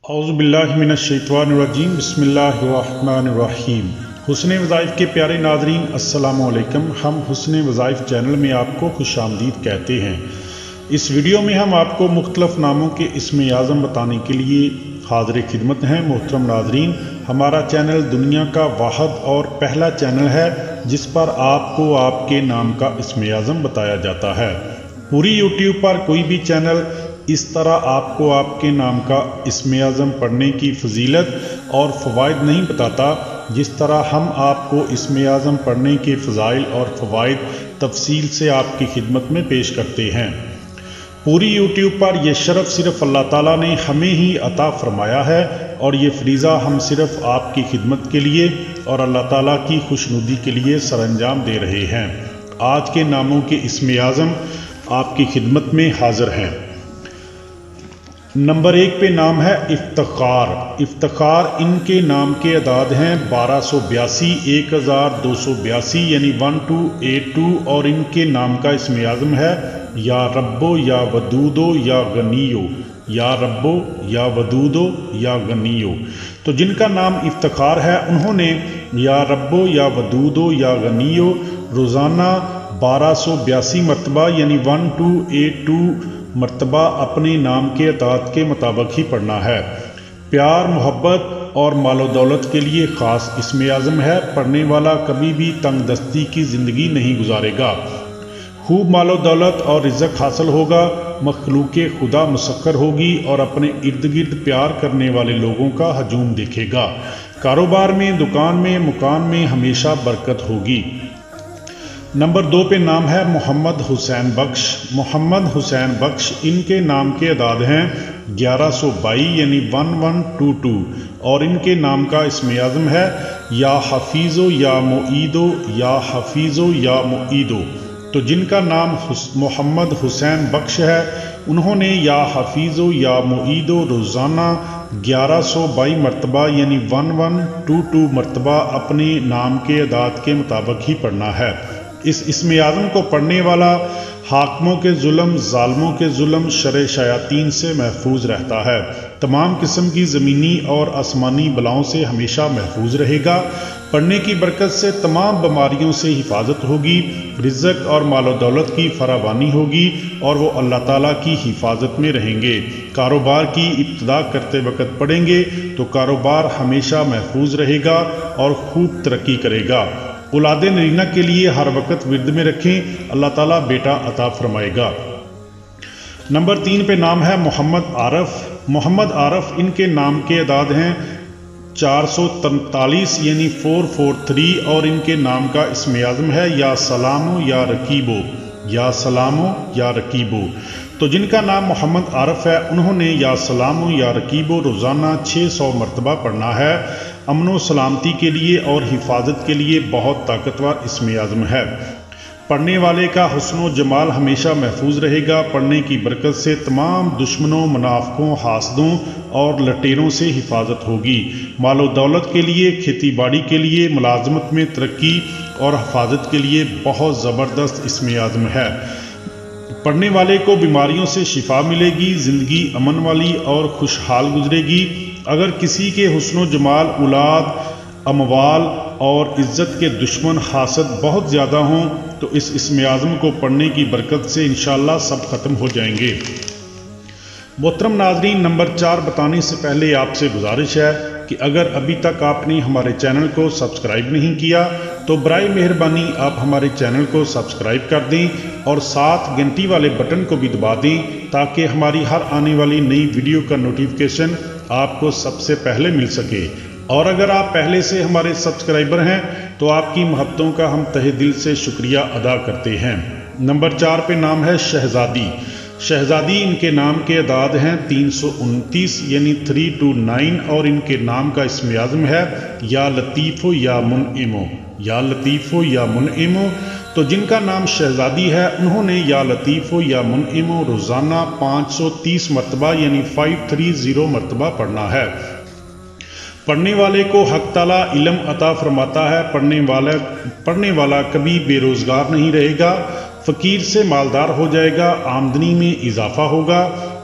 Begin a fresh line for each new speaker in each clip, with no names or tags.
اعوذ باللہ من الشیطان الرجیم بسم اللہ الرحمن الرحیم۔ حسن وظائف کے پیارے ناظرین السلام علیکم۔ ہم حسن وظائف چینل میں آپ کو خوش آمدید کہتے ہیں۔ اس ویڈیو میں ہم آپ کو مختلف ناموں کے اسم اعظم بتانے کے لیے حاضر خدمت ہیں۔ محترم ناظرین، ہمارا چینل دنیا کا واحد اور پہلا چینل ہے جس پر آپ کو آپ کے نام کا اسم اعظم بتایا جاتا ہے۔ پوری یوٹیوب پر کوئی بھی چینل اس طرح آپ کو آپ کے نام کا اسم اعظم پڑھنے کی فضیلت اور فوائد نہیں بتاتا جس طرح ہم آپ کو اسم اعظم پڑھنے کے فضائل اور فوائد تفصیل سے آپ کی خدمت میں پیش کرتے ہیں۔ پوری یوٹیوب پر یہ شرف صرف اللہ تعالیٰ نے ہمیں ہی عطا فرمایا ہے اور یہ فریضہ ہم صرف آپ کی خدمت کے لیے اور اللہ تعالیٰ کی خوشنودی کے لیے سر انجام دے رہے ہیں۔ آج کے ناموں کے اسم اعظم آپ کی خدمت میں حاضر ہیں۔ نمبر 1 پہ نام ہے افتخار۔ افتخار ان کے نام کے اعداد ہیں 1282، 1282 یعنی 1282، اور ان کے نام کا اسم اعظم ہے یا ربو یا ودودو یا غنیو، یا ربو یا ودودو یا غنیو۔ تو جن کا نام افتخار ہے انہوں نے یا ربو یا ودودو یا غنیو روزانہ 1282 مرتبہ یعنی 1282 مرتبہ اپنے نام کے اعداد کے مطابق ہی پڑھنا ہے۔ پیار، محبت اور مال و دولت کے لیے خاص اسم اعظم ہے۔ پڑھنے والا کبھی بھی تنگ دستی کی زندگی نہیں گزارے گا۔ خوب مال و دولت اور رزق حاصل ہوگا، مخلوق خدا مسخر ہوگی اور اپنے ارد گرد پیار کرنے والے لوگوں کا ہجوم دیکھے گا۔ کاروبار میں، دکان میں، مکان میں ہمیشہ برکت ہوگی۔ نمبر 2 پہ نام ہے محمد حسین بخش۔ محمد حسین بخش ان کے نام کے اعداد ہیں 1122 یعنی 1122، اور ان کے نام کا اسم اعظم ہے یا حفیظو یا معیدو، یا حفیظو یا معیدو۔ تو جن کا نام محمد حسین بخش ہے انہوں نے یا حفیظو یا معیدو روزانہ 1122 مرتبہ یعنی 1122 مرتبہ اپنے نام کے اعداد کے مطابق ہی پڑھنا ہے۔ اس اسم اعظم کو پڑھنے والا حاکموں کے ظلم، ظالموں کے ظلم، شر شیاطین سے محفوظ رہتا ہے، تمام قسم کی زمینی اور آسمانی بلاؤں سے ہمیشہ محفوظ رہے گا۔ پڑھنے کی برکت سے تمام بیماریوں سے حفاظت ہوگی، رزق اور مال و دولت کی فراوانی ہوگی اور وہ اللہ تعالیٰ کی حفاظت میں رہیں گے۔ کاروبار کی ابتدا کرتے وقت پڑھیں گے تو کاروبار ہمیشہ محفوظ رہے گا اور خوب ترقی کرے گا۔ اولاد نرینہ کے لیے ہر وقت ورد میں رکھیں، اللہ تعالیٰ بیٹا عطا فرمائے گا۔ نمبر 3 پہ نام ہے محمد عارف۔ محمد عارف ان کے نام کے اعداد ہیں 443 یعنی 443، اور ان کے نام کا اسم اعظم ہے یا سلامو یا رقیبو، یا سلامو یا رقیبو۔ تو جن کا نام محمد عارف ہے انہوں نے یا سلامو یا رقیبو روزانہ 600 مرتبہ پڑھنا ہے۔ امن و سلامتی کے لیے اور حفاظت کے لیے بہت طاقتور اسم اعظم ہے۔ پڑھنے والے کا حسن و جمال ہمیشہ محفوظ رہے گا۔ پڑھنے کی برکت سے تمام دشمنوں، منافقوں، حاسدوں اور لٹیروں سے حفاظت ہوگی۔ مال و دولت کے لیے، کھیتی باڑی کے لیے، ملازمت میں ترقی اور حفاظت کے لیے بہت زبردست اسم اعظم ہے۔ پڑھنے والے کو بیماریوں سے شفا ملے گی، زندگی امن والی اور خوشحال گزرے گی۔ اگر کسی کے حسن و جمال، اولاد، اموال اور عزت کے دشمن حاسد بہت زیادہ ہوں تو اس اسم اعظم کو پڑھنے کی برکت سے انشاءاللہ سب ختم ہو جائیں گے۔ محترم ناظرین، نمبر 4 بتانے سے پہلے آپ سے گزارش ہے کہ اگر ابھی تک آپ نے ہمارے چینل کو سبسکرائب نہیں کیا تو برائے مہربانی آپ ہمارے چینل کو سبسکرائب کر دیں اور ساتھ گھنٹی والے بٹن کو بھی دبا دیں تاکہ ہماری ہر آنے والی نئی ویڈیو کا نوٹیفیکیشن آپ کو سب سے پہلے مل سکے۔ اور اگر آپ پہلے سے ہمارے سبسکرائبر ہیں تو آپ کی محبتوں کا ہم تہہ دل سے شکریہ ادا کرتے ہیں۔ نمبر 4 پہ نام ہے شہزادی۔ شہزادی ان کے نام کے اعداد ہیں 329 یعنی 329، اور ان کے نام کا اسم اعظم ہے یا لطیفو یا منعمو، یا لطیفو یا منعمو۔ تو جن کا نام شہزادی ہے انہوں نے یا لطیفو یا منعمو روزانہ 530 مرتبہ یعنی 530 مرتبہ پڑھنا ہے۔ پڑھنے والے کو حق تعالیٰ علم عطا فرماتا ہے۔ پڑھنے والا کبھی بے روزگار نہیں رہے گا، فقیر سے مالدار ہو جائے گا، آمدنی میں اضافہ ہوگا،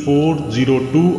402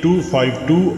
252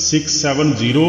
670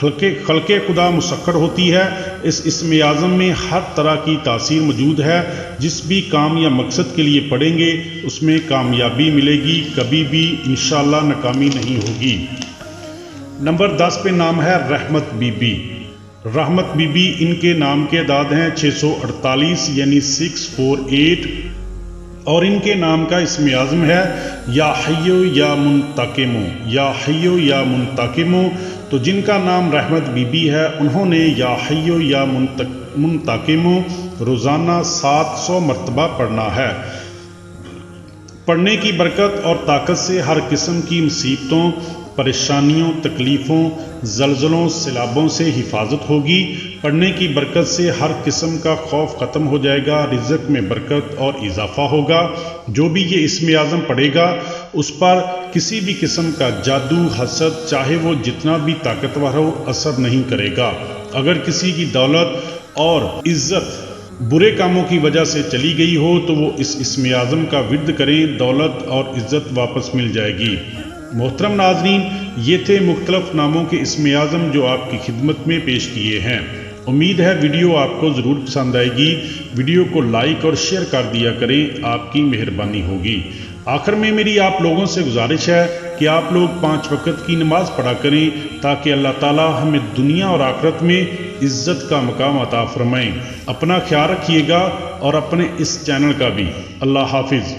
خلق خدا مسخر ہوتی ہے۔ اس اسم اعظم میں ہر طرح کی تاثیر موجود ہے۔ جس بھی کام یا مقصد کے لیے پڑھیں گے اس میں کامیابی ملے گی، کبھی بھی انشاءاللہ ناکامی نہیں ہوگی۔ نمبر 10 پہ نام ہے رحمت بی بی۔ رحمت بی بی ان کے نام کے اعداد ہیں 648 یعنی 648، اور ان کے نام کا اسم اعظم ہے یا حیو یا منتقمو، یا حیو یا منتقمو۔ تو جن کا نام رحمت بی بی ہے انہوں نے یا حیو یا منتقمو روزانہ 700 مرتبہ پڑھنا ہے۔ پڑھنے کی برکت اور طاقت سے ہر قسم کی مصیبتوں، پریشانیوں، تکلیفوں، زلزلوں، سیلابوں سے حفاظت ہوگی۔ پڑھنے کی برکت سے ہر قسم کا خوف ختم ہو جائے گا، رزق میں برکت اور اضافہ ہوگا۔ جو بھی یہ اسم اعظم پڑھے گا اس پر کسی بھی قسم کا جادو، حسد، چاہے وہ جتنا بھی طاقتور ہو، اثر نہیں کرے گا۔ اگر کسی کی دولت اور عزت برے کاموں کی وجہ سے چلی گئی ہو تو وہ اس اسم اعظم کا ورد کریں، دولت اور عزت واپس مل جائے گی۔ محترم ناظرین، یہ تھے مختلف ناموں کے اسم اعظم جو آپ کی خدمت میں پیش کیے ہیں۔ امید ہے ویڈیو آپ کو ضرور پسند آئے گی۔ ویڈیو کو لائک اور شیئر کر دیا کریں، آپ کی مہربانی ہوگی۔ آخر میں میری آپ لوگوں سے گزارش ہے کہ آپ لوگ 5 وقت کی نماز پڑھا کریں تاکہ اللہ تعالی ہمیں دنیا اور آخرت میں عزت کا مقام عطا فرمائیں۔ اپنا خیال رکھیے گا اور اپنے اس چینل کا بھی۔ اللہ حافظ۔